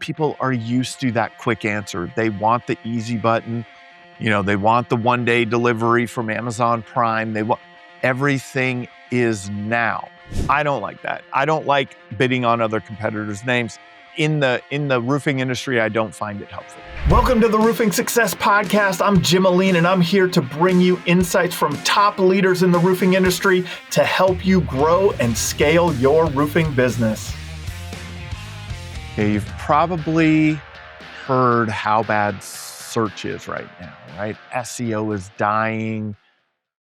people are used to that quick answer. They want the easy button. They want the one-day delivery from Amazon Prime. They want everything is now. I don't like that. I don't like bidding on other competitors' names. In the roofing industry, I don't find it helpful. Welcome to the Roofing Success Podcast. I'm Jim Ahlin, and I'm here to bring you insights from top leaders in the roofing industry to help you grow and scale your roofing business. Okay, you've probably heard how bad search is right now, right? SEO is dying.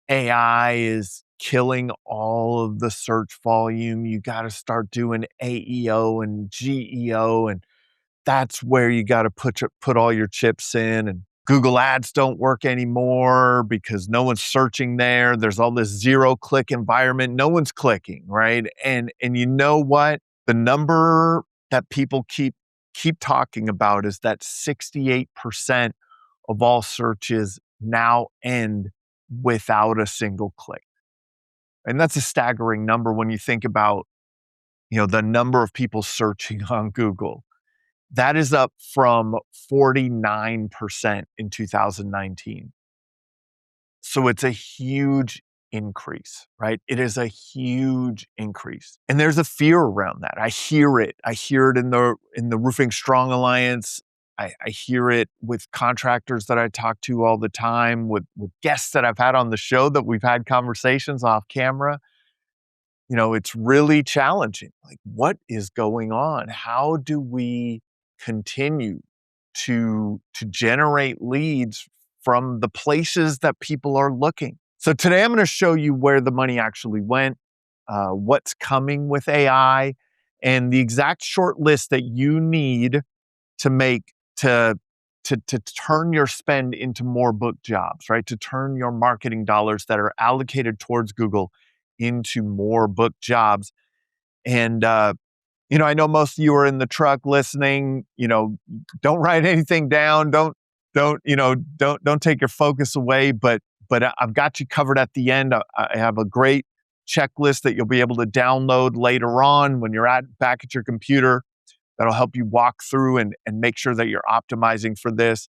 AI is killing all of the search volume. You got to start doing AEO and GEO, and that's where you got to put all your chips in. And Google Ads don't work anymore because no one's searching there. There's all this zero-click environment. No one's clicking, right? And you know what? The number that people keep talking about is that 68% of all searches now end without a single click. And that's a staggering number when you think about, the number of people searching on Google. That is up from 49% in 2019. So it's a huge increase, right? It is a huge increase. And there's a fear around that. I hear it. I hear it in the Roofing Strong Alliance. I hear it with contractors that I talk to all the time, with guests that I've had on the show that we've had conversations off camera. It's really challenging. Like, what is going on? How do we continue to generate leads from the places that people are looking? So today I'm going to show you where the money actually went, what's coming with AI, and the exact short list that you need to make to turn your spend into more booked jobs, right? To turn your marketing dollars that are allocated towards Google into more booked jobs. And I know most of you are in the truck listening. Don't write anything down. Don't take your focus away. But I've got you covered at the end. I have a great checklist that you'll be able to download later on when you're back at your computer. That'll help you walk through and make sure that you're optimizing for this.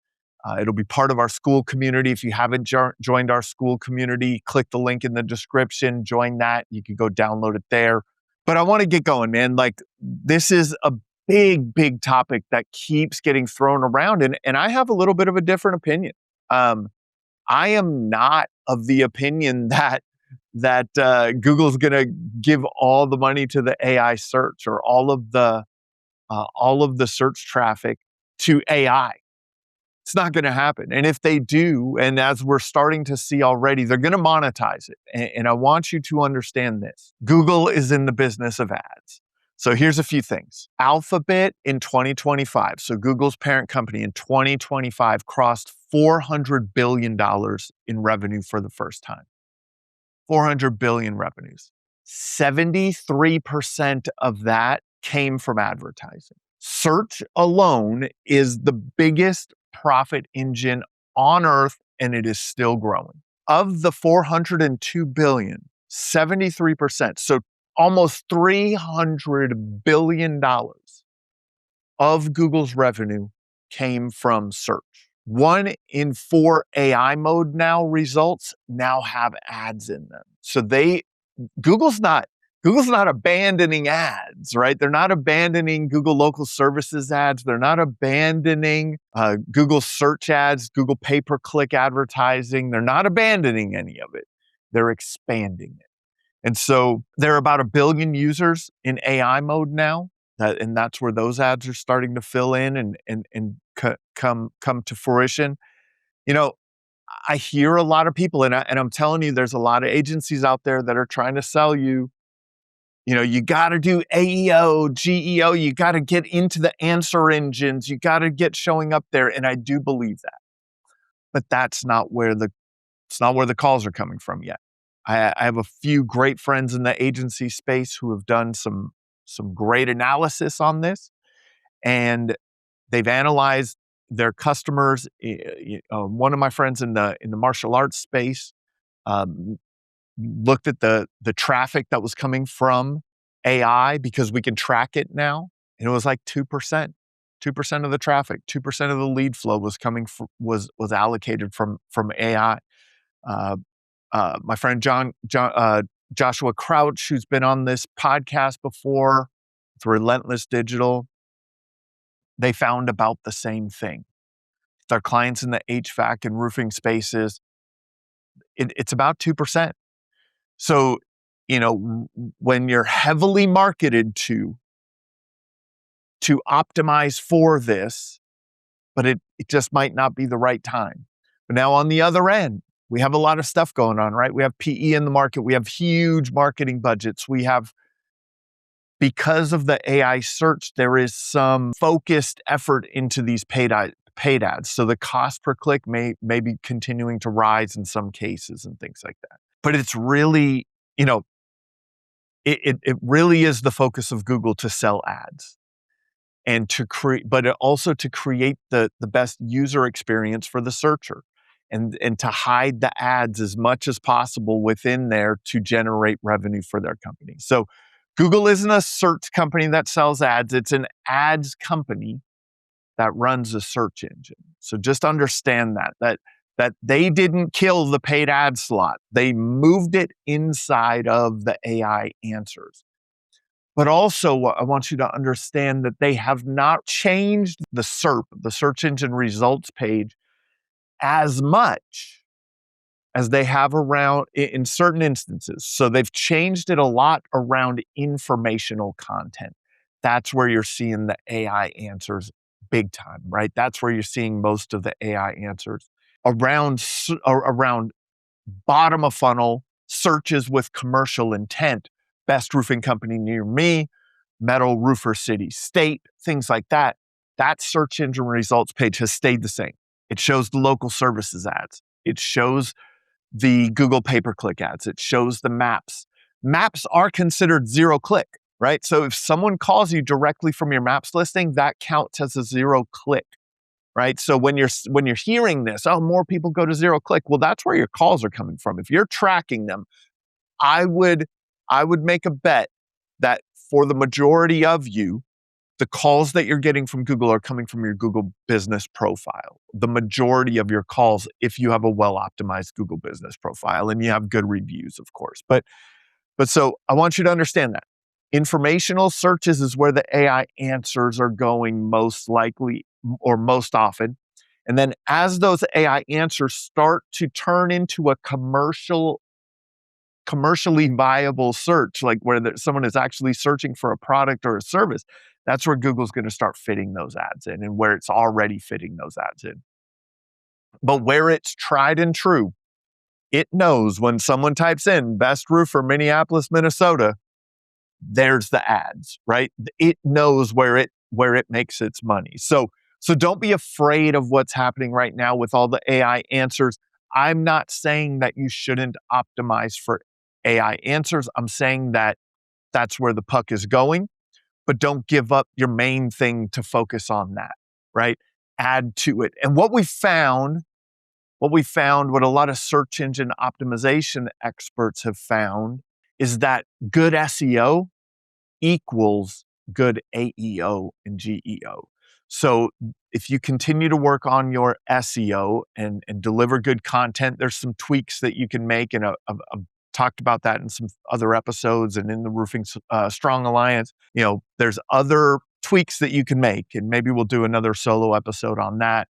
It'll be part of our school community. If you haven't joined our school community, click the link in the description, join that. You can go download it there. But I want to get going, man. Like, this is a big, big topic that keeps getting thrown around. And I have a little bit of a different opinion. I am not of the opinion that Google's going to give all the money to the AI search or all of the search traffic to AI. It's not going to happen. And if they do, and as we're starting to see already, they're going to monetize it. And I want you to understand this. Google is in the business of ads. So here's a few things. Alphabet in 2025, so Google's parent company in 2025 crossed $400 billion in revenue for the first time. 400 billion revenues. 73% of that came from advertising. Search alone is the biggest profit engine on earth, and it is still growing. Of the 402 billion, 73%, so almost $300 billion of Google's revenue came from search. 1 in 4 AI mode results now have ads in them. So Google's not abandoning ads, right? They're not abandoning Google Local Services ads. They're not abandoning Google search ads, Google pay-per-click advertising. They're not abandoning any of it. They're expanding it. And so there are about 1 billion users in AI mode now, and that's where those ads are starting to fill in and come to fruition. I hear a lot of people, and I'm telling you, there's a lot of agencies out there that are trying to sell you. You got to do AEO, GEO. You got to get into the answer engines. You got to get showing up there. And I do believe that. But that's not where the calls are coming from yet. I have a few great friends in the agency space who have done some great analysis on this. And they've analyzed their customers. One of my friends in the martial arts space looked at the traffic that was coming from AI because we can track it now, and it was like 2%. 2% of the traffic, 2% of the lead flow was coming was allocated from AI. My friend Joshua Crouch, who's been on this podcast before, with Relentless Digital, they found about the same thing. With our clients in the HVAC and roofing spaces, it's about 2%. So, when you're heavily marketed to optimize for this, but it just might not be the right time. But now on the other end, we have a lot of stuff going on, right? We have PE in the market. We have huge marketing budgets. We have, because of the AI search, there is some focused effort into these paid ads. So the cost per click may be continuing to rise in some cases and things like that. But it's really, it really is the focus of Google to sell ads and to create, but also to create the best user experience for the searcher, and to hide the ads as much as possible within there to generate revenue for their company. So Google isn't a search company that sells ads. It's an ads company that runs a search engine. So just understand that they didn't kill the paid ad slot. They moved it inside of the AI answers. But also, I want you to understand that they have not changed the SERP, the search engine results page, as much as they have around in certain instances. So they've changed it a lot around informational content. That's where you're seeing the AI answers big time, right? That's where you're seeing most of the AI answers around bottom of funnel searches with commercial intent. Best roofing company near me, metal roofer city, state, things like that. That search engine results page has stayed the same. It shows the local services ads. It shows the Google pay-per-click ads. It shows the maps. Maps are considered zero click, right? So if someone calls you directly from your maps listing, that counts as a zero click, right? So when you're hearing this, oh, more people go to zero click. Well, that's where your calls are coming from. If you're tracking them, I would make a bet that for the majority of you, the calls that you're getting from Google are coming from your Google business profile. The majority of your calls, if you have a well-optimized Google business profile and you have good reviews, of course. But so I want you to understand that. Informational searches is where the AI answers are going most likely or most often. And then as those AI answers start to turn into a commercially viable search, like where someone is actually searching for a product or a service, that's where Google's going to start fitting those ads in, and where it's already fitting those ads in. But where it's tried and true, it knows when someone types in best roofer Minneapolis, Minnesota, there's the ads, right? It knows where it makes its money. So don't be afraid of what's happening right now with all the AI answers. I'm not saying that you shouldn't optimize for AI answers. I'm saying that that's where the puck is going, but don't give up your main thing to focus on that, right? Add to it. And what we found, what a lot of search engine optimization experts have found, is that good SEO equals good AEO and GEO. So if you continue to work on your SEO and deliver good content, there's some tweaks that you can make, and I've talked about that in some other episodes and in the Roofing Strong Alliance. There's other tweaks that you can make, and maybe we'll do another solo episode on that.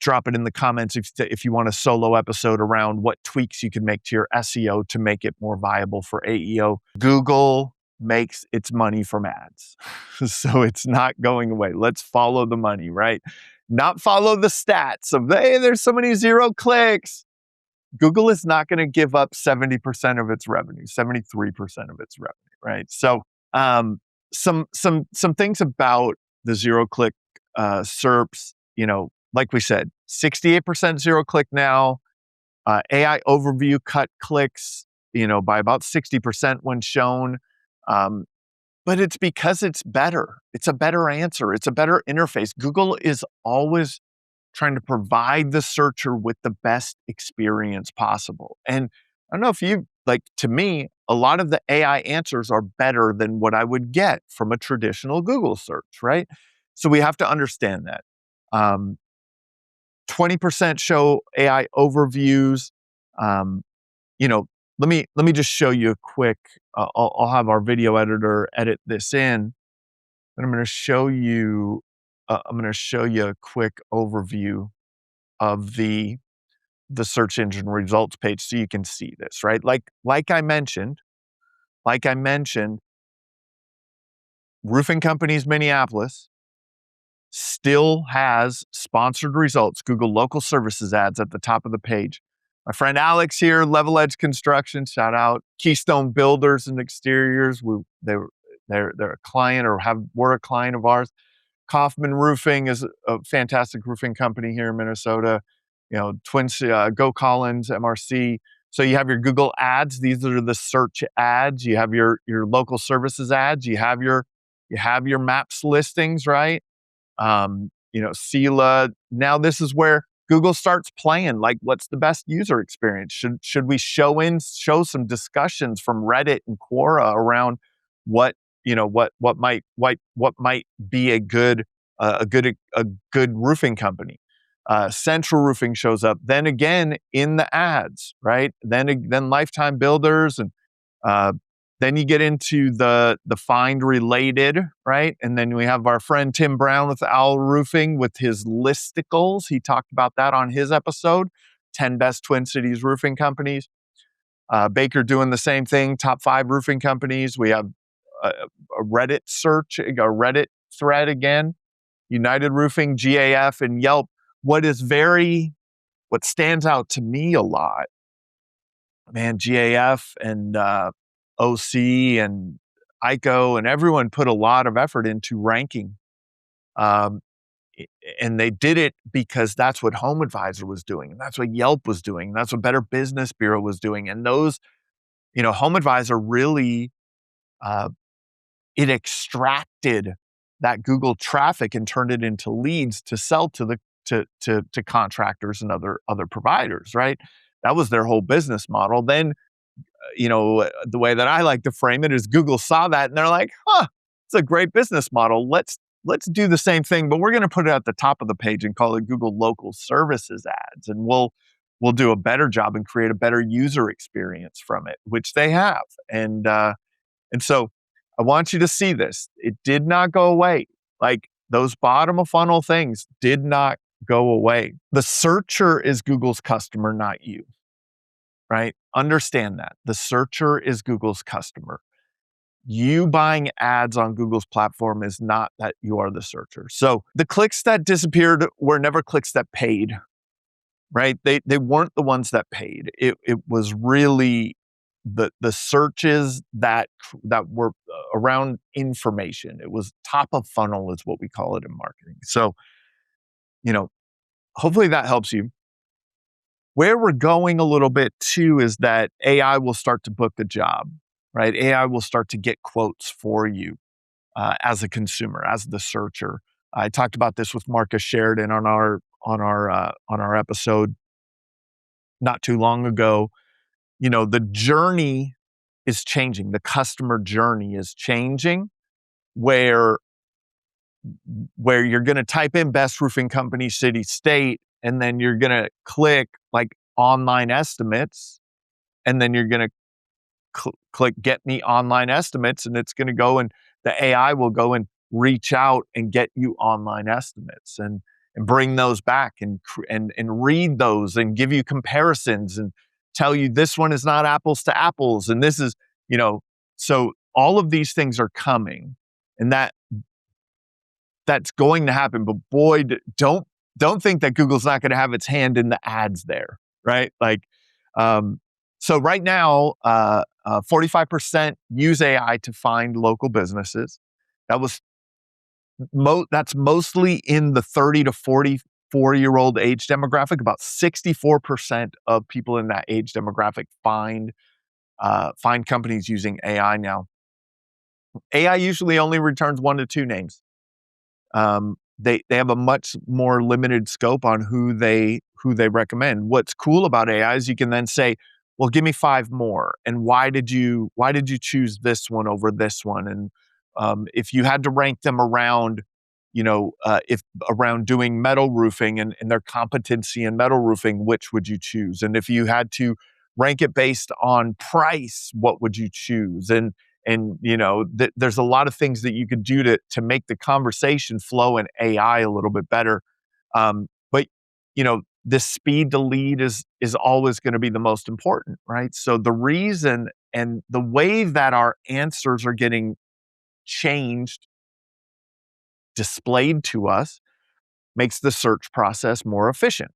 Drop it in the comments if you want a solo episode around what tweaks you can make to your SEO to make it more viable for AEO. Google makes its money from ads. So it's not going away. Let's follow the money, right? Not follow the stats of, hey, there's so many zero clicks. Google is not going to give up 70% of its revenue, 73% of its revenue, right? So some things about the zero click SERPs, like we said, 68% zero click now. AI overview cut clicks, by about 60% when shown. But it's because it's better. It's a better answer. It's a better interface. Google is always trying to provide the searcher with the best experience possible. And I don't know if to me, a lot of the AI answers are better than what I would get from a traditional Google search, right? So we have to understand that. 20% show AI overviews. Um, you know, let me just show you a quick. I'll have our video editor edit this in, and I'm going to show you. I'm going to show you a quick overview of the search engine results page, so you can see this. Right, like I mentioned, Roofing Companies Minneapolis still has sponsored results, Google local services ads at the top of the page. My friend Alex here, Level Edge Construction, shout out. Keystone Builders and Exteriors, they're a client or were a client of ours. Kaufman Roofing is a fantastic roofing company here in Minnesota. Go Collins, MRC. So you have your Google ads. These are the search ads. You have your local services ads. You have your maps listings, right? Sela. Now this is where Google starts playing. Like, what's the best user experience? Should we show some discussions from Reddit and Quora around what might be a good roofing company? Central Roofing shows up. Then again in the ads, right? Then Lifetime Builders, and then you get into the find related, right? And then we have our friend Tim Brown with Owl Roofing with his listicles. He talked about that on his episode, 10 best Twin Cities roofing companies. Baker doing the same thing, top 5 roofing companies. We have a Reddit search, a Reddit thread again, United Roofing, GAF, and Yelp. What stands out to me a lot, man, GAF and OC and ICO and everyone put a lot of effort into ranking. And they did it because that's what Home Advisor was doing, and that's what Yelp was doing, and that's what Better Business Bureau was doing. And those, Home Advisor really, it extracted that Google traffic and turned it into leads to sell to contractors and other providers, right? That was their whole business model. Then, the way that I like to frame it is Google saw that and they're like, it's a great business model. Let's do the same thing, but we're going to put it at the top of the page and call it Google Local Services Ads. And we'll do a better job and create a better user experience from it, which they have. And so I want you to see this. It did not go away. Like, those bottom of funnel things did not go away. The searcher is Google's customer, not you, right? Understand that. The searcher is Google's customer. You buying ads on Google's platform is not that you are the searcher. So the clicks that disappeared were never clicks that paid, right? They weren't the ones that paid. It was really the searches that were around information. It was top of funnel is what we call it in marketing. So, hopefully that helps you. Where we're going a little bit too is that AI will start to book the job, right? AI will start to get quotes for you as a consumer, as the searcher. I talked about this with Marcus Sheridan on our episode not too long ago. The journey is changing. The customer journey is changing, where you're going to type in best roofing company, city, state, and then you're going to click like online estimates, and then you're going to click get me online estimates, and it's going to go, and the AI will go and reach out and get you online estimates and bring those back and read those and give you comparisons and tell you this one is not apples to apples, and this is, so all of these things are coming, and that's going to happen. But boy, don't think that Google's not going to have its hand in the ads there, right? Like, so right now, 45% use AI to find local businesses. That's mostly in the 30 to 44-year-old age demographic. About 64% of people in that age demographic find companies using AI now. AI usually only returns 1 to 2 names. They have a much more limited scope on who they recommend. What's cool about AI is you can then say, well, give me 5 more. And why did you choose this one over this one? And if you had to rank them around, if around doing metal roofing and their competency in metal roofing, which would you choose? And if you had to rank it based on price, what would you choose? And there's a lot of things that you could do to make the conversation flow in AI a little bit better. But the speed to lead is always going to be the most important, right? So the reason and the way that our answers are getting changed, displayed to us, makes the search process more efficient,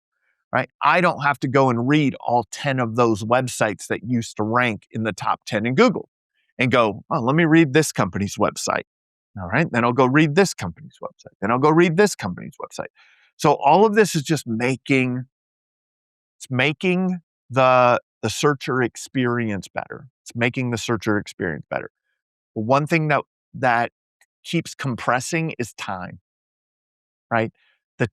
right? I don't have to go and read all 10 of those websites that used to rank in the top 10 in Google and go, oh, let me read this company's website. All right. Then I'll go read this company's website. Then I'll go read this company's website. So all of this is just making the searcher experience better. It's making the searcher experience better. One thing that keeps compressing is time, right? The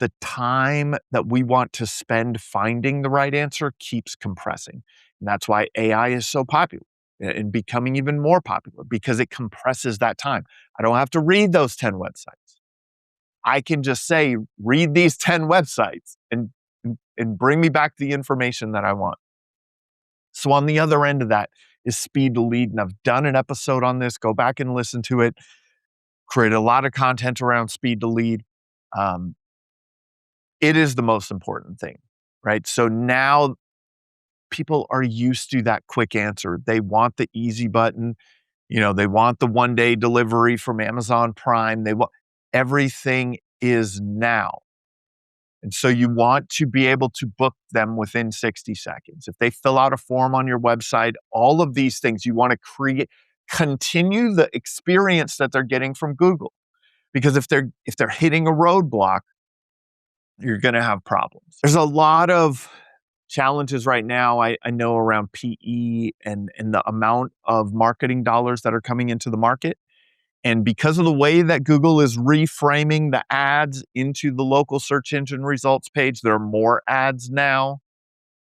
the time that we want to spend finding the right answer keeps compressing. And that's why AI is so popular and becoming even more popular, because it compresses that time. I don't have to read those 10 websites. I can just say, read these 10 websites and bring me back the information that I want. So on the other end of that is speed to lead. And I've done an episode on this. Go back and listen to it. Created a lot of content around speed to lead. It is the most important thing, right? So now people are used to that quick answer. They want the easy button. They want the 1-day delivery from Amazon Prime. Everything is now. And so you want to be able to book them within 60 seconds. If they fill out a form on your website, all of these things, you want to continue the experience that they're getting from Google. Because if they're hitting a roadblock, you're going to have problems. There's a lot of challenges right now, I know, around PE and the amount of marketing dollars that are coming into the market. And because of the way that Google is reframing the ads into the local search engine results page, there are more ads now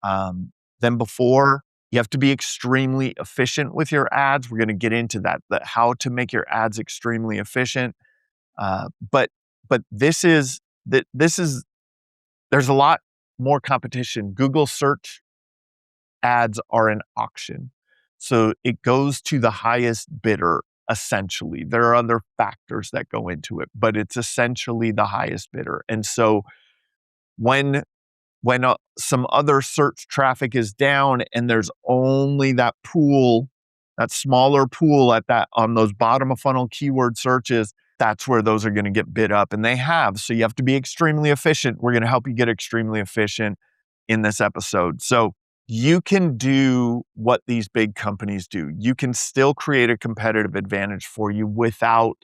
than before. You have to be extremely efficient with your ads. We're going to get into that how to make your ads extremely efficient. But there's a lot more competition. Google search ads are an auction. So it goes to the highest bidder, essentially. There are other factors that go into it, but it's essentially the highest bidder. And so when some other search traffic is down and there's only that pool, that smaller pool on those bottom of funnel keyword searches, that's where those are going to get bid up, and they have. So you have to be extremely efficient. We're going to help you get extremely efficient in this episode. So you can do what these big companies do. You can still create a competitive advantage for you without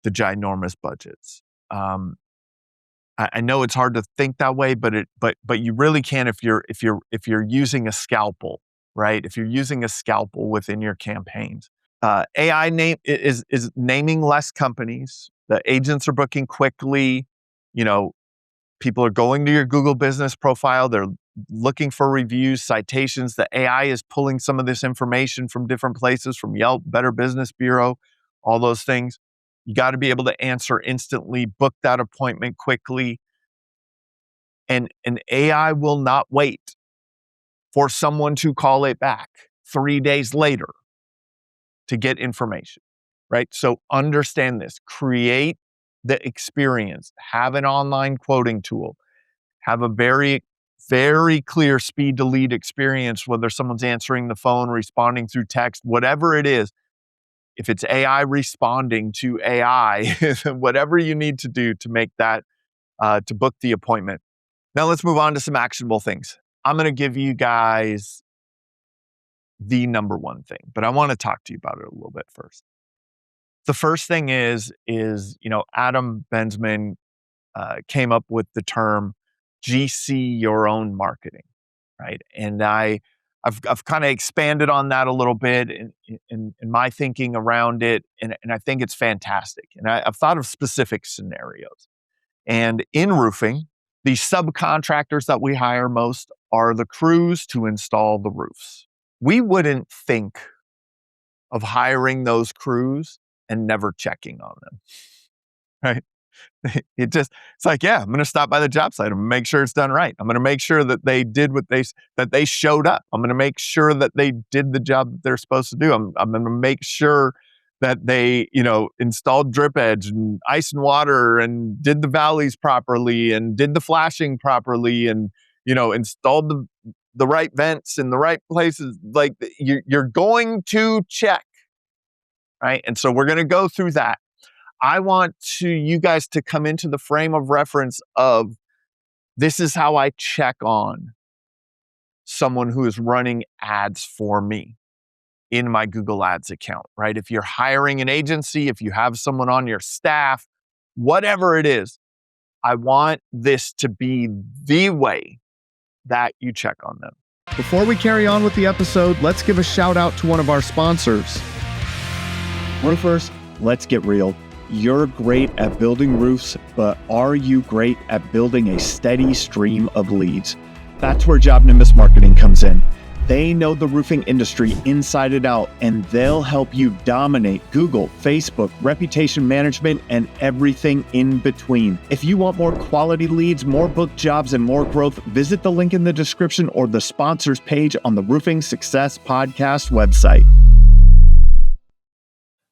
the ginormous budgets. I know it's hard to think that way, but you really can if you're using a scalpel, right? If you're using a scalpel within your campaigns. AI is naming less companies. The agents are booking quickly. People are going to your Google business profile. They're looking for reviews, citations. The AI is pulling some of this information from different places, from Yelp, Better Business Bureau, all those things. You got to be able to answer instantly, book that appointment quickly. And an AI will not wait for someone to call it back 3 days later to get information, right? So understand this. Create the experience. Have an online quoting tool. Have a very, very clear speed to lead experience, whether someone's answering the phone, responding through text, whatever it is. If it's AI responding to AI, whatever you need to do to make that, to book the appointment. Now let's move on to some actionable things. I'm going to give you guys the number one thing, but I want to talk to you about it a little bit first. The first thing is Adam Bensman came up with the term GC your own marketing, right? And I've kind of expanded on that a little bit in my thinking around it, and I think it's fantastic. And I've thought of specific scenarios. And in roofing, the subcontractors that we hire most are the crews to install the roofs. We wouldn't think of hiring those crews and never checking on them, right? It's like, yeah, I'm going to stop by the job site. I'm going to make sure it's done right. I'm going to make sure that they did that they showed up. I'm going to make sure that they did the job that they're supposed to do. I'm going to make sure that they, installed drip edge and ice and water and did the valleys properly and did the flashing properly and, installed the right vents in the right places. Like you're going to check, right? And so we're going to go through that. I want you guys to come into the frame of reference of this is how I check on someone who is running ads for me in my Google Ads account, right? If you're hiring an agency, if you have someone on your staff, whatever it is, I want this to be the way that you check on them. Before we carry on with the episode, let's give a shout out to one of our sponsors. Well, first, let's get real. You're great at building roofs, but are you great at building a steady stream of leads? That's where Job Nimbus Marketing comes in. They know the roofing industry inside and out, and they'll help you dominate Google, Facebook, reputation management, and everything in between. If you want more quality leads, more booked jobs, and more growth, visit the link in the description or the sponsors page on the Roofing Success Podcast website.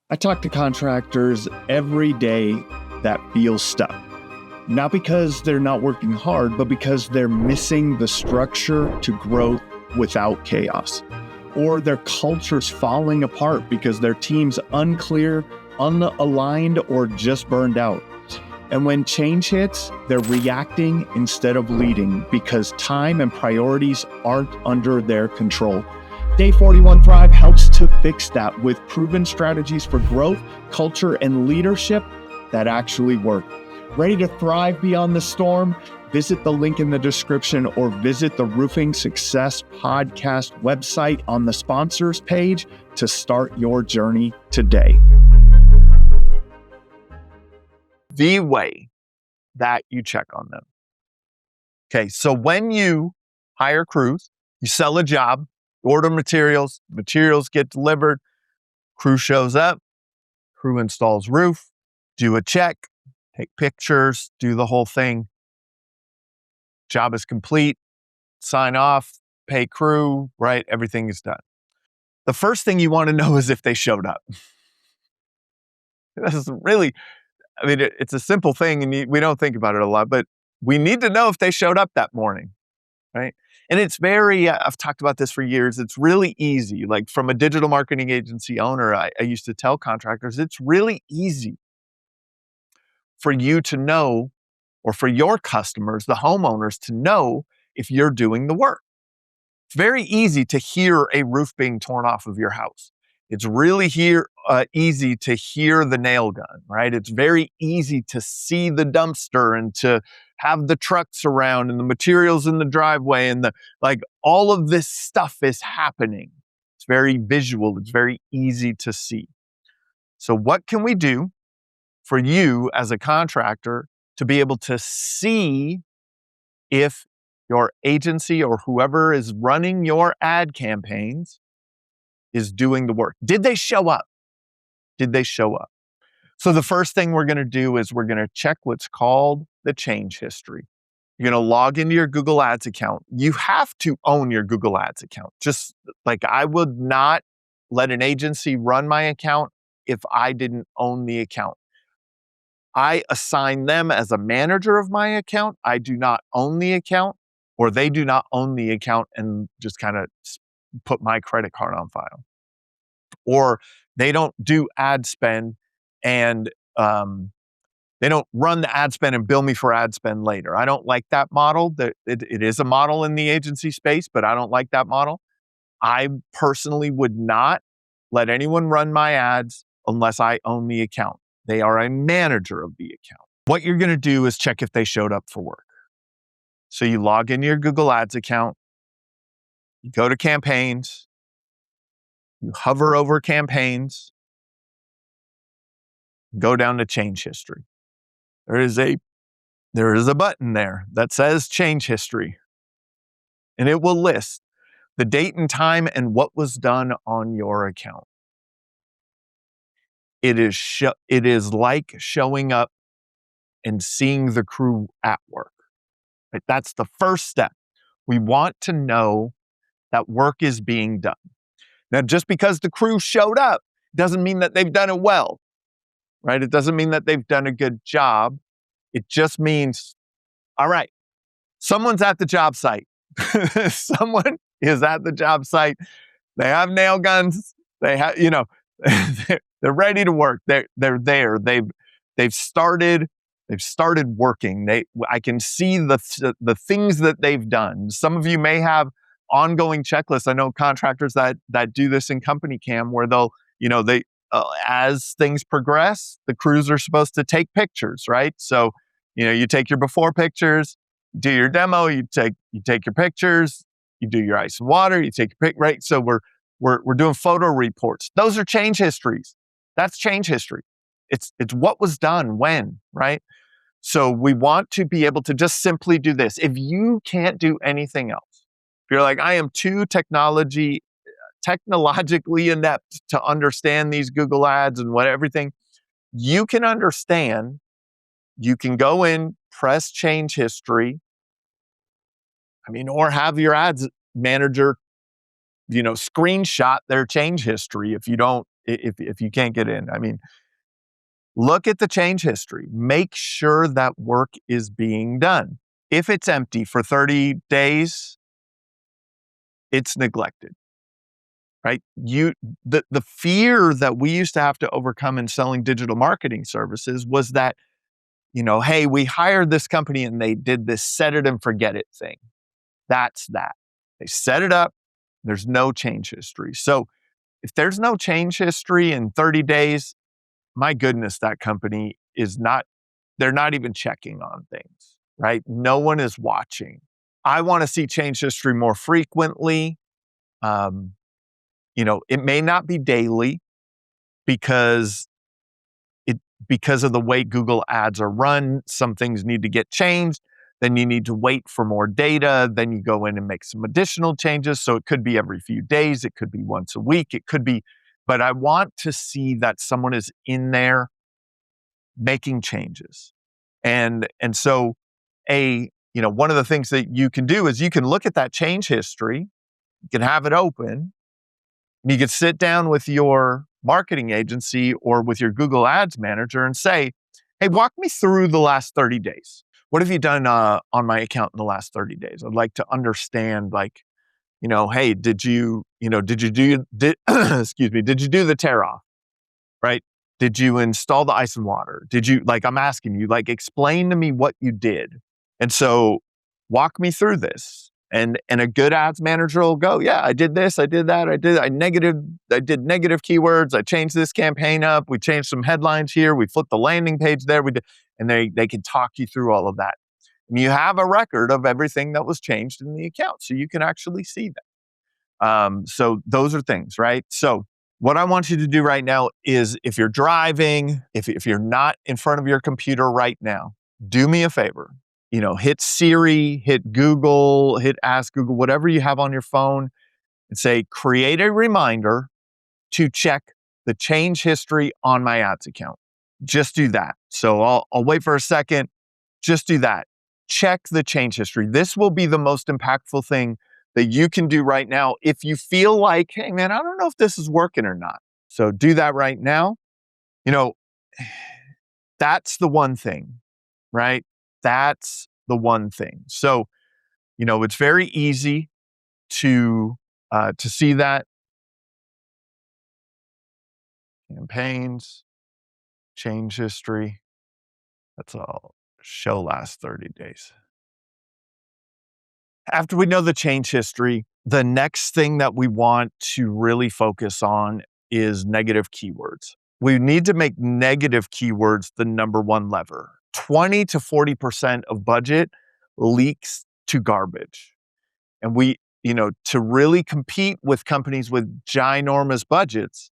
I talk to contractors every day that feel stuck. Not because they're not working hard, but because they're missing the structure to growth without chaos. Or their culture's falling apart because their team's unclear, unaligned, or just burned out. And when change hits, they're reacting instead of leading because time and priorities aren't under their control. Day 41 Thrive helps to fix that with proven strategies for growth, culture, and leadership that actually work. Ready to thrive beyond the storm? Visit the link in the description or visit the Roofing Success Podcast website on the sponsors page to start your journey today. The way that you check on them. Okay, so when you hire crews, you sell a job, order materials get delivered, crew shows up, crew installs roof, do a check, take pictures, do the whole thing. Job is complete, sign off, pay crew, right? Everything is done. The first thing you want to know is if they showed up. This is really, it's a simple thing and we don't think about it a lot, but we need to know if they showed up that morning, right? And it's I've talked about this for years. It's really easy. Like from a digital marketing agency owner, I used to tell contractors, it's really easy for you to know, or for your customers, the homeowners, to know if you're doing the work. It's very easy to hear a roof being torn off of your house. It's really easy to hear the nail gun, right? It's very easy to see the dumpster and to have the trucks around and the materials in the driveway and all of this stuff is happening. It's very visual. It's very easy to see. So what can we do for you as a contractor to be able to see if your agency or whoever is running your ad campaigns is doing the work? Did they show up? Did they show up? So the first thing we're going to do is we're going to check what's called the change history. You're going to log into your Google Ads account. You have to own your Google Ads account. Just like I would not let an agency run my account if I didn't own the account. I assign them as a manager of my account. I do not own the account, or they do not own the account and just kind of put my credit card on file. Or they don't do ad spend and they don't run the ad spend and bill me for ad spend later. I don't like that model. It is a model in the agency space, but I don't like that model. I personally would not let anyone run my ads unless I own the account. They are a manager of the account. What you're going to do is check if they showed up for work. So you log into your Google Ads account, you go to campaigns, you hover over campaigns, go down to change history. There is a button there that says change history, and it will list the date and time and what was done on your account. It is like showing up and seeing the crew at work. Right? That's the first step. We want to know that work is being done. Now, just because the crew showed up doesn't mean that they've done it well, right? It doesn't mean that they've done a good job. It just means, all right, someone's at the job site. Someone is at the job site. They have nail guns. They have, they're ready to work. They're there. They've started working. I can see the things that they've done. Some of you may have ongoing checklists. I know contractors that do this in company cam where they'll, as things progress, the crews are supposed to take pictures, right? So, you take your before pictures, do your demo, you take your pictures, you do your ice and water, you take your pic, right? So we're doing photo reports. Those are change histories. That's change history. It's what was done when, right? So we want to be able to just simply do this. If you can't do anything else, if you're like, I am too technologically inept to understand these Google ads and everything, you can understand. You can go in, press change history. Or have your ads manager, screenshot their change history if you can't get in. Look at the change history. Make sure that work is being done. If it's empty for 30 days, it's neglected, right? The fear that we used to have to overcome in selling digital marketing services was that, hey, we hired this company and they did this set it and forget it thing. That's that. They set it up. There's no change history. So if there's no change history in 30 days, my goodness, that company they're not even checking on things, right? No one is watching. I want to see change history more frequently. It may not be daily because of the way Google ads are run. Some things need to get changed. Then you need to wait for more data. Then you go in and make some additional changes. So it could be every few days. It could be once a week. It could be, but I want to see that someone is in there making changes. And so one of the things that you can do is you can look at that change history, you can have it open, and you can sit down with your marketing agency or with your Google Ads manager and say, hey, walk me through the last 30 days. What have you done on my account in the last 30 days? I'd like to understand, hey, did you do the tear off, right? Did you install the ice and water? Did you, I'm asking you, explain to me what you did. And so walk me through this. And a good ads manager will go, yeah, I did this, I did that, I did negative keywords, I changed this campaign up, we changed some headlines here, we flipped the landing page there, and they can talk you through all of that. And you have a record of everything that was changed in the account, so you can actually see that. So those are things, right? So what I want you to do right now is, if you're driving, if you're not in front of your computer right now, do me a favor. Hit Siri, hit Google, hit Ask Google, whatever you have on your phone, and say, create a reminder to check the change history on my ads account. Just do that. So I'll wait for a second. Just do that. Check the change history. This will be the most impactful thing that you can do right now if you feel like, hey, man, I don't know if this is working or not. So do that right now. That's the one thing, right? That's the one thing. So, it's very easy to see that. Campaigns, change history. That's all. Show last 30 days. After we know the change history, the next thing that we want to really focus on is negative keywords. We need to make negative keywords the number one lever. 20 to 40% of budget leaks to garbage. And to really compete with companies with ginormous budgets,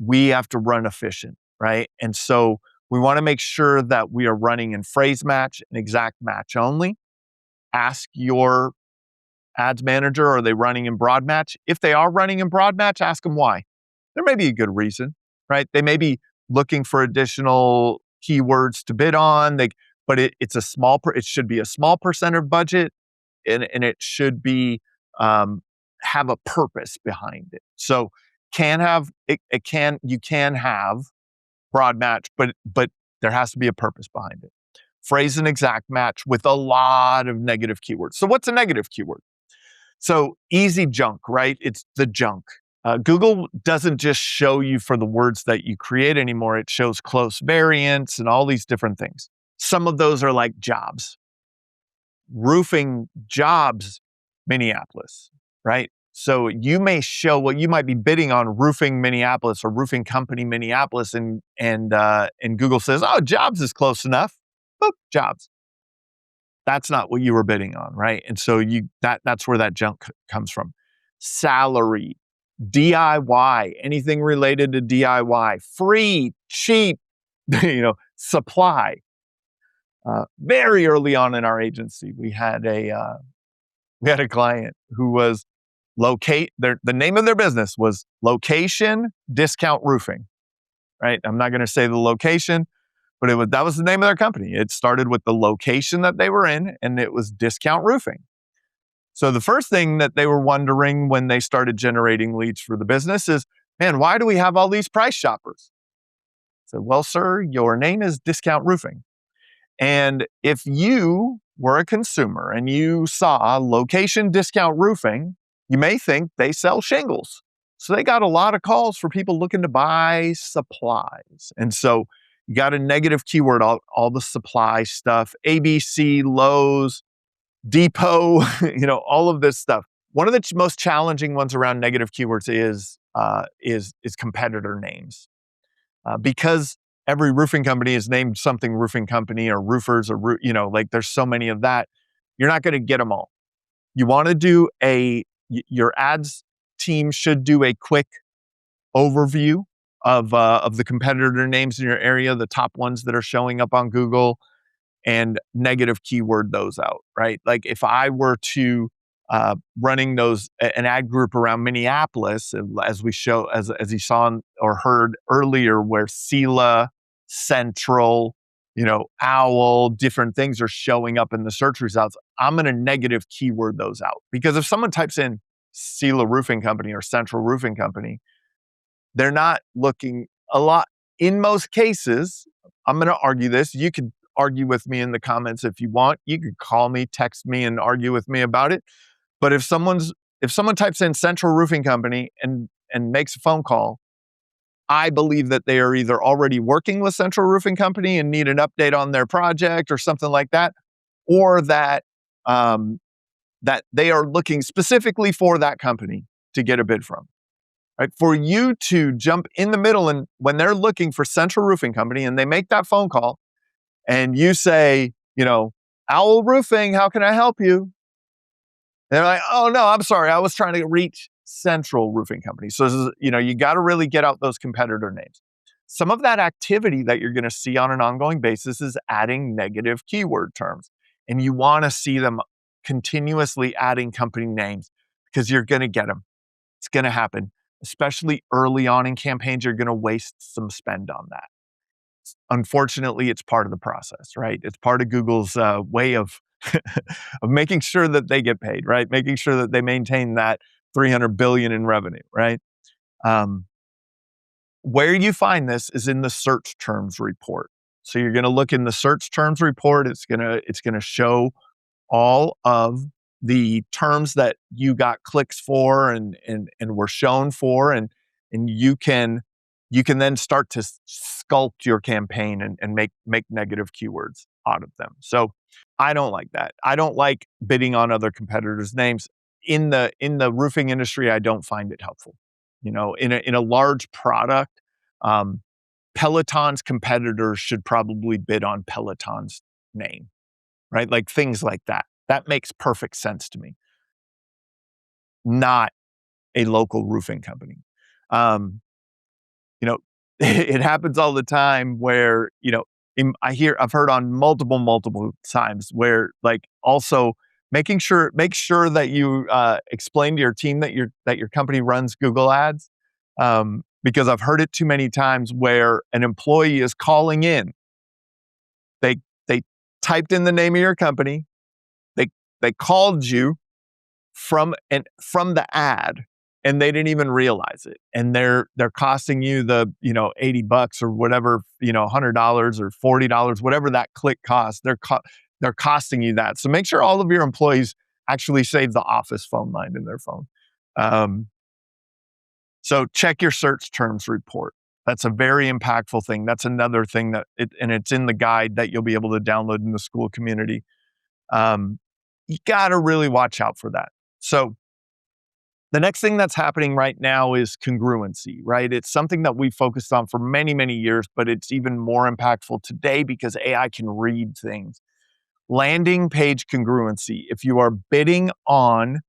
we have to run efficient, right? And so we want to make sure that we are running in phrase match and exact match only. Ask your ads manager, are they running in broad match? If they are running in broad match, ask them why. There may be a good reason, right? They may be looking for additional keywords to bid on, but it's a it should be a small percent of budget, and it should be have a purpose behind it. So you can have broad match, but there has to be a purpose behind it. Phrase and exact match with a lot of negative keywords. So what's a negative keyword? So easy junk, right? It's the junk. Google doesn't just show you for the words that you create anymore. It shows close variants and all these different things. Some of those are like jobs. Roofing jobs, Minneapolis, right? So you may show what you might be bidding on roofing Minneapolis or roofing company Minneapolis, and Google says, "Oh, jobs is close enough." Boop, jobs. That's not what you were bidding on, right? And so that's where that junk comes from. Salary, DIY, anything related to DIY, free, cheap, supply. Very early on in our agency, we had a client who was the name of their business was Location Discount Roofing, right? I'm not going to say the location, but that was the name of their company. It started with the location that they were in, and it was Discount Roofing. So the first thing that they were wondering when they started generating leads for the business is, man, why do we have all these price shoppers? So, well, sir, your name is Discount Roofing. And if you were a consumer and you saw Location Discount Roofing, you may think they sell shingles. So they got a lot of calls for people looking to buy supplies. And so you got a negative keyword, all the supply stuff, ABC, Lowe's, Depot, all of this stuff. One of the most challenging ones around negative keywords is competitor names. Because every roofing company is named something roofing company or roofers or, there's so many of that. You're not going to get them all. You want to do your ads team should do a quick overview of the competitor names in your area, the top ones that are showing up on Google, and negative keyword those out, right? Like if I were to running an ad group around Minneapolis, as you saw or heard earlier, where Sela, Central, Owl, different things are showing up in the search results, I'm going to negative keyword those out. Because if someone types in Sela Roofing Company or Central Roofing Company, they're not looking a lot. In most cases, I'm going to argue this. You could argue with me in the comments if you want. You could call me, text me, and argue with me about it. But if someone types in Central Roofing Company and makes a phone call, I believe that they are either already working with Central Roofing Company and need an update on their project or something like that, or that that they are looking specifically for that company to get a bid from. Right? For you to jump in the middle, and when they're looking for Central Roofing Company and they make that phone call, and you say, Owl Roofing, how can I help you? They're like, oh, no, I'm sorry. I was trying to reach Central Roofing Company. So, this is, you got to really get out those competitor names. Some of that activity that you're going to see on an ongoing basis is adding negative keyword terms. And you want to see them continuously adding company names because you're going to get them. It's going to happen. Especially early on in campaigns, you're going to waste some spend on that. Unfortunately, it's part of the process, right? It's part of Google's way of making sure that they get paid, right? Making sure that they maintain that 300 billion in revenue, right? Where you find this is in the search terms report. So you're going to look in the search terms report. It's going to show all of the terms that you got clicks for and were shown for, and you can then start to sculpt your campaign and make negative keywords out of them. So I don't like that. I don't like bidding on other competitors' names. In the roofing industry, I don't find it helpful. In a large product, Peloton's competitors should probably bid on Peloton's name, right? Like things like that. That makes perfect sense to me. Not a local roofing company. It happens all the time where, I've heard on multiple times where like also make sure that you explain to your team that your company runs Google ads. Because I've heard it too many times where an employee is calling in. They typed in the name of your company. They called you from the ad, and they didn't even realize it. And they're costing you the, $80 or whatever, $100 or $40, whatever that click costs. They're costing you that. So make sure all of your employees actually save the office phone line in their phone. So check your search terms report. That's a very impactful thing. That's another thing and it's in the guide that you'll be able to download in the school community. You got to really watch out for that. So the next thing that's happening right now is congruency, right? It's something that we focused on for many, many years, but it's even more impactful today because AI can read things. Landing page congruency. If you're bidding on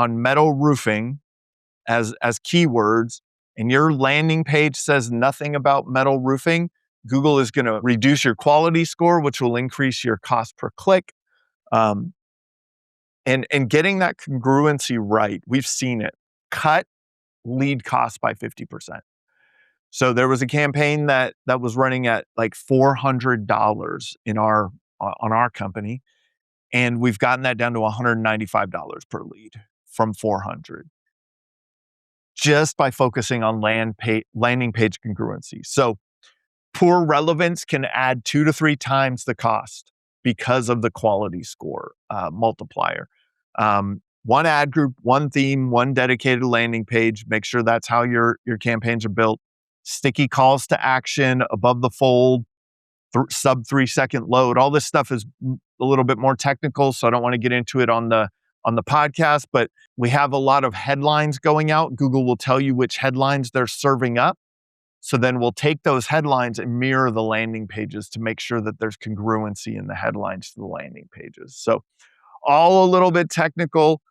metal roofing as keywords, and your landing page says nothing about metal roofing, Google is going to reduce your quality score, which will increase your cost per click. And getting that congruency right, we've seen it cut lead costs by 50%. So there was a campaign that was running at like $400 on our company, and we've gotten that down to $195 per lead from $400, just by focusing on landing page congruency. So poor relevance can add 2 to 3 times the cost because of the quality score multiplier. One ad group, one theme, one dedicated landing page. Make sure that's how your campaigns are built. Sticky calls to action, above the fold, sub 3-second load. All this stuff is a little bit more technical, so I don't want to get into it on the podcast, but we have a lot of headlines going out. Google will tell you which headlines they're serving up. So then we'll take those headlines and mirror the landing pages to make sure that there's congruency in the headlines to the landing pages. So all a little bit technical,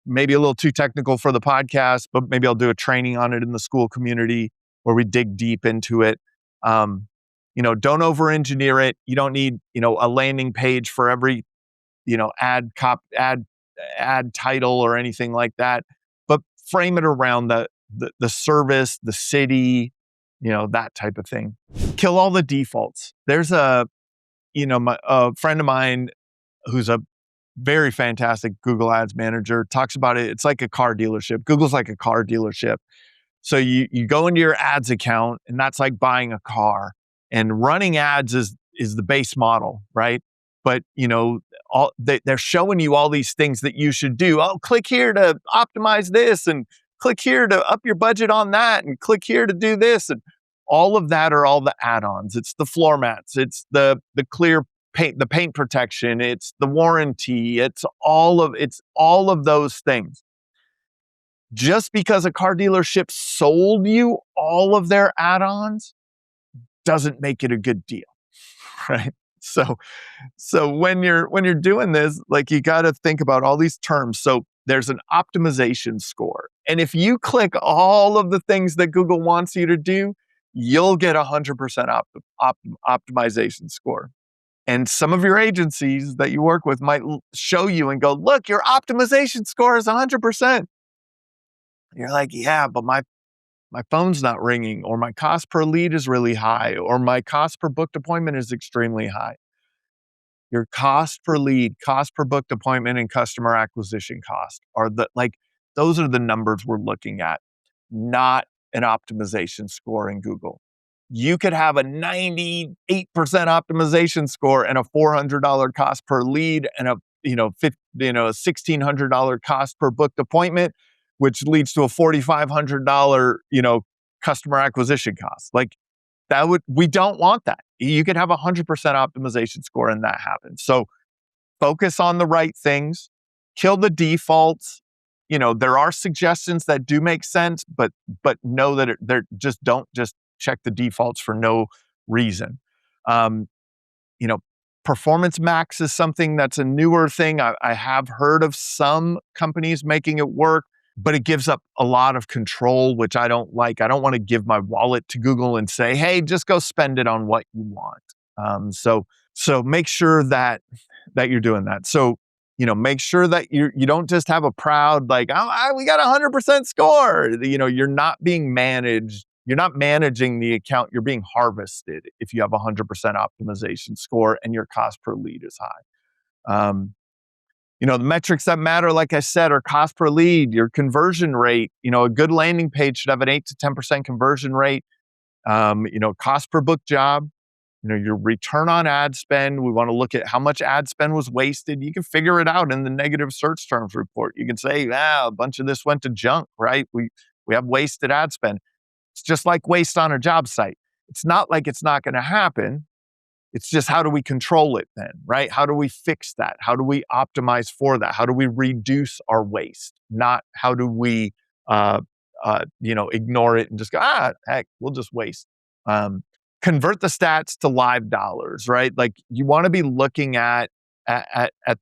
maybe a little too technical for the podcast, but maybe I'll do a training on it in the school community where we dig deep into it. Don't over-engineer it. You don't need, a landing page for every, ad title or anything like that, but frame it around the service, the city, that type of thing. Kill all the defaults. There's a friend of mine who's a very fantastic Google Ads manager talks about it. It's like a car dealership. Google's like a car dealership. So you go into your ads account, and that's like buying a car. And running ads is the base model, right? But they're showing you all these things that you should do. Oh, click here to optimize this, and click here to up your budget on that, and click here to do this. And all of that are all the add-ons. It's the floor mats. It's the clear paint, the paint protection. It's the warranty. It's all of those things. Just because a car dealership sold you all of their add-ons doesn't make it a good deal, right? So when you're doing this, like, you got to think about all these terms. So there's an optimization score. And if you click all of the things that Google wants you to do, you'll get 100% optimization score. And some of your agencies that you work with might show you and go, look, your optimization score is 100%. You're like, yeah, but my phone's not ringing, or my cost per lead is really high, or my cost per booked appointment is extremely high. Your cost per lead, cost per booked appointment, and customer acquisition cost those are the numbers we're looking at, not an optimization score in Google. You could have a 98% optimization score and a $400 cost per lead and a $1,600 cost per booked appointment, which leads to a $4,500 customer acquisition cost. Like, we don't want that. You could have 100% optimization score and that happens. So focus on the right things, kill the defaults. There are suggestions that do make sense, but know that don't just check the defaults for no reason. Performance max is something that's a newer thing. I have heard of some companies making it work, but it gives up a lot of control, which I don't like. I don't want to give my wallet to Google and say, hey, just go spend it on what you want. So make sure that you're doing that. So, make sure that you don't just have a proud, like, we got 100% score. You're not being managed. you're not managing the account, you're being harvested if you have 100% optimization score and your cost per lead is high. The metrics that matter, like I said, are cost per lead, your conversion rate. A good landing page should have an 8 to 10% conversion rate. Cost per book job, your return on ad spend. We want to look at how much ad spend was wasted. You can figure it out in the negative search terms report. You can say, a bunch of this went to junk, right? We have wasted ad spend. It's just like waste on a job site. It's not like it's not going to happen. It's just, how do we control it then, right? How do we fix that? How do we optimize for that? How do we reduce our waste? Not how do we, ignore it and just go, heck, we'll just waste. Convert the stats to live dollars, right? Like, you want to be looking at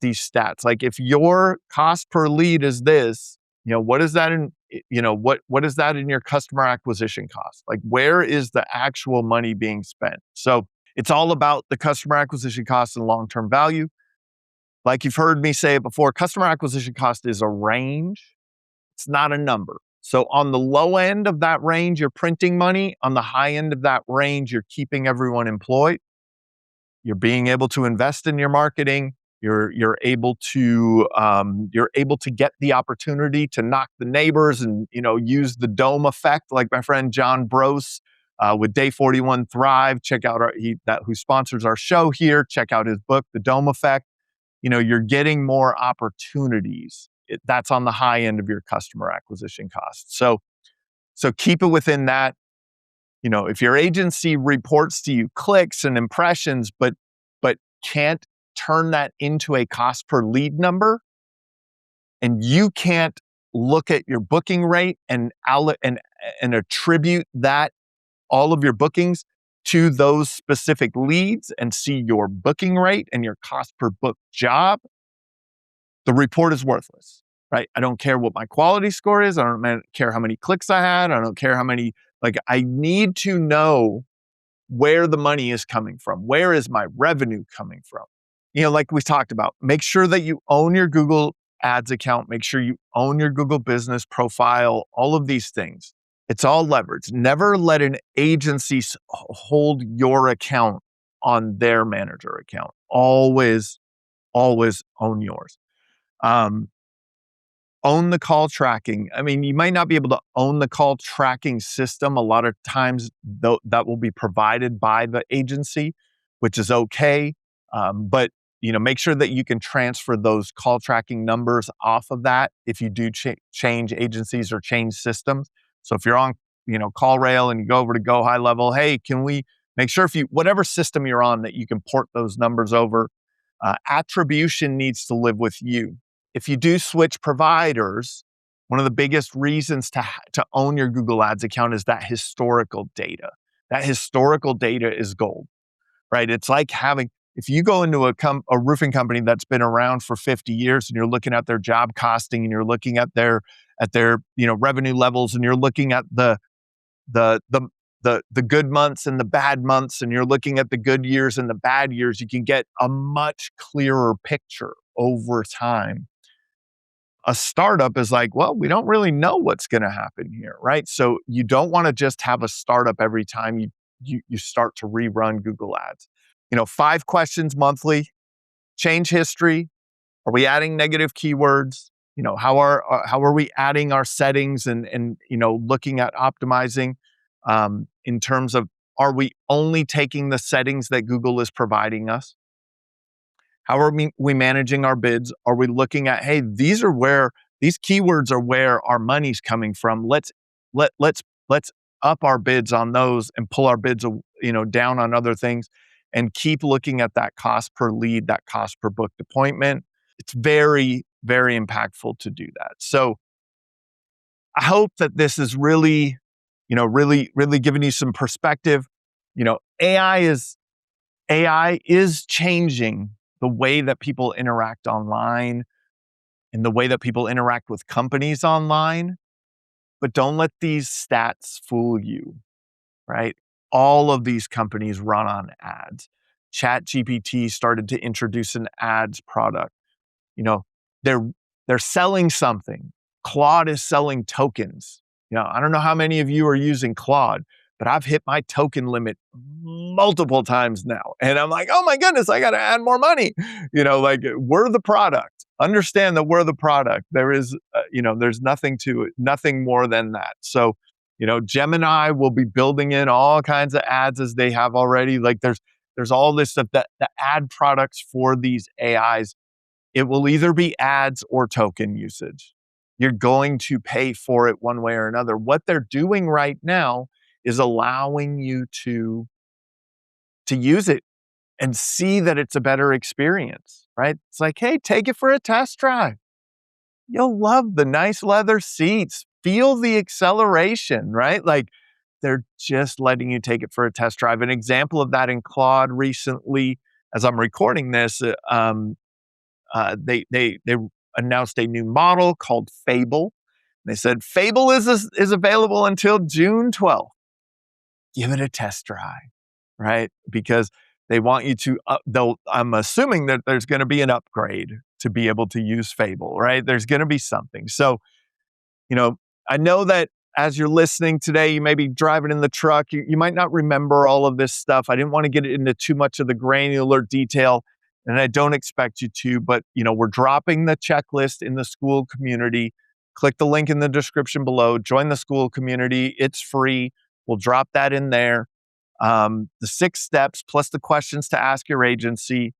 these stats. Like, if your cost per lead is this, what is that in, what is that in your customer acquisition cost? Like, where is the actual money being spent? So it's all about the customer acquisition cost and long-term value. Like you've heard me say it before, customer acquisition cost is a range. It's not a number. So on the low end of that range, you're printing money. On the high end of that range, you're keeping everyone employed. You're being able to invest in your marketing. You're able to get the opportunity to knock the neighbors and use the dome effect, like my friend John Brose with Day 41 Thrive. Check out who sponsors our show here. Check out his book, The Dome Effect. You're getting more opportunities. That's on the high end of your customer acquisition costs. So keep it within that. If your agency reports to you clicks and impressions, but can't turn that into a cost per lead number, and you can't look at your booking rate and attribute that, all of your bookings, to those specific leads and see your booking rate and your cost per book job, the report is worthless, right? I don't care what my quality score is. I don't care how many clicks I had. I don't care how many, I need to know where the money is coming from. Where is my revenue coming from? Like we talked about, make sure that you own your Google Ads account. Make sure you own your Google business profile, all of these things. It's all leverage. Never let an agency hold your account on their manager account. Always own yours. Own the call tracking. I mean, you might not be able to own the call tracking system. A lot of times that will be provided by the agency, which is okay. But make sure that you can transfer those call tracking numbers off of that if you do change agencies or change systems. So if you're on, CallRail and you go over to Go High Level, hey, can we make sure whatever system you're on, that you can port those numbers over? Attribution needs to live with you. If you do switch providers, one of the biggest reasons to own your Google Ads account is that historical data. That historical data is gold, right? It's like if you go into a roofing company that's been around for 50 years and you're looking at their job costing and you're looking at their revenue levels and you're looking at the good months and the bad months and you're looking at the good years and the bad years, you can get a much clearer picture over time. A startup is like, well, we don't really know what's going to happen here, right? So you don't want to just have a startup every time you start to rerun Google Ads. 5 questions monthly. Change history. Are we adding negative keywords? How are we adding our settings and looking at optimizing in terms of, are we only taking the settings that Google is providing us? How are we managing our bids? Are we looking at, hey, these keywords are where our money's coming from. Let's up our bids on those and pull our bids down on other things, and keep looking at that cost per lead, that cost per booked appointment. It's very, very impactful to do that. So I hope that this is really giving you some perspective. AI is changing the way that people interact online and the way that people interact with companies online. But don't let these stats fool you, right? All of these companies run on ads. ChatGPT started to introduce an ads product. They're selling something. Claude is selling tokens. I don't know how many of you are using Claude, but I've hit my token limit multiple times now. And I'm like, oh my goodness, I got to add more money. Like we're the product. Understand that we're the product. There is, there's nothing to it, nothing more than that. So, Gemini will be building in all kinds of ads as they have already. Like there's all this stuff that the ad products for these AIs, it will either be ads or token usage. You're going to pay for it one way or another. What they're doing right now is allowing you to use it and see that it's a better experience, right? It's like, hey, take it for a test drive. You'll love the nice leather seats. Feel the acceleration, right? Like they're just letting you take it for a test drive. An example of that in Claude recently, as I'm recording this, they announced a new model called Fable. They said Fable is available until June 12th. Give it a test drive, right? Because they want you to, I'm assuming that there's going to be an upgrade to be able to use Fable, right? There's going to be something. So, I know that as you're listening today, you may be driving in the truck. You might not remember all of this stuff. I didn't want to get into too much of the granular detail, and I don't expect you to, but, we're dropping the checklist in the School community. Click the link in the description below. Join the School community. It's free. We'll drop that in there. The 6 steps plus the questions to ask your agency.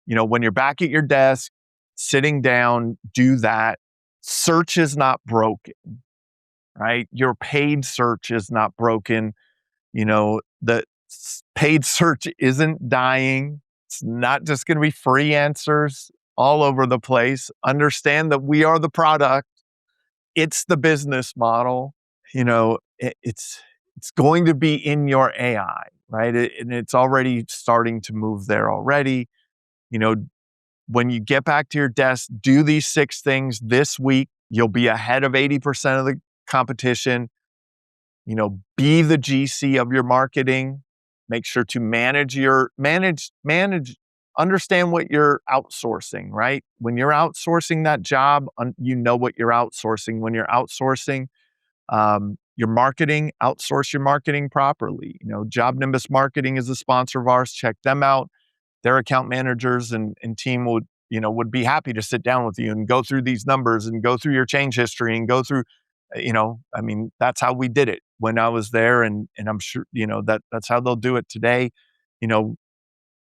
When you're back at your desk, sitting down, do that. Search is not broken, right? Your paid search is not broken. The paid search isn't dying. It's not just going to be free answers all over the place. Understand that we are the product. It's the business model. It's going to be in your AI, right? And it's already starting to move there already. When you get back to your desk, do these 6 things this week. You'll be ahead of 80% of the competition. Be the GC of your marketing. Make sure to manage, understand what you're outsourcing, right? When you're outsourcing that job, you know what you're outsourcing. When you're outsourcing your marketing, outsource your marketing properly. Job Nimbus Marketing is a sponsor of ours. Check them out. Their account managers and team would be happy to sit down with you and go through these numbers and go through your change history and go through, that's how we did it when I was there. And I'm sure, that's how they'll do it today.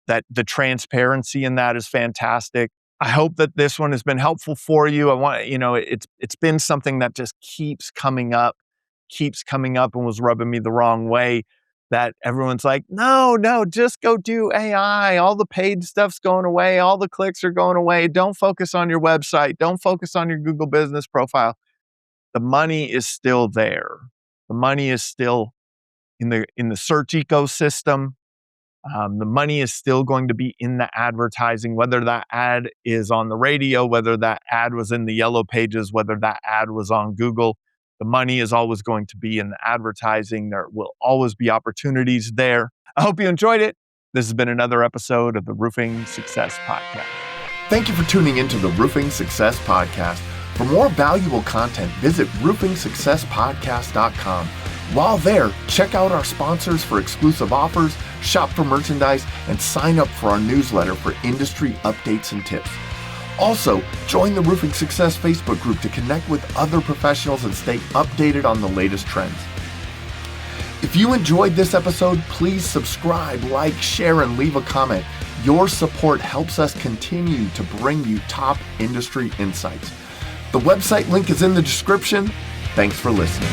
That the transparency in that is fantastic. I hope that this one has been helpful for you. I want, it's been something that just keeps coming up and was rubbing me the wrong way. That everyone's like, no, just go do AI. All the paid stuff's going away. All the clicks are going away. Don't focus on your website. Don't focus on your Google business profile. The money is still there. The money is still in the search ecosystem. The money is still going to be in the advertising, whether that ad is on the radio, whether that ad was in the yellow pages, whether that ad was on Google. The money is always going to be in the advertising. There will always be opportunities there. I hope you enjoyed it. This has been another episode of the Roofing Success Podcast. Thank you for tuning into the Roofing Success Podcast. For more valuable content, visit roofingsuccesspodcast.com. While there, check out our sponsors for exclusive offers, shop for merchandise, and sign up for our newsletter for industry updates and tips. Also, join the Roofing Success Facebook group to connect with other professionals and stay updated on the latest trends. If you enjoyed this episode, please subscribe, like, share, and leave a comment. Your support helps us continue to bring you top industry insights. The website link is in the description. Thanks for listening.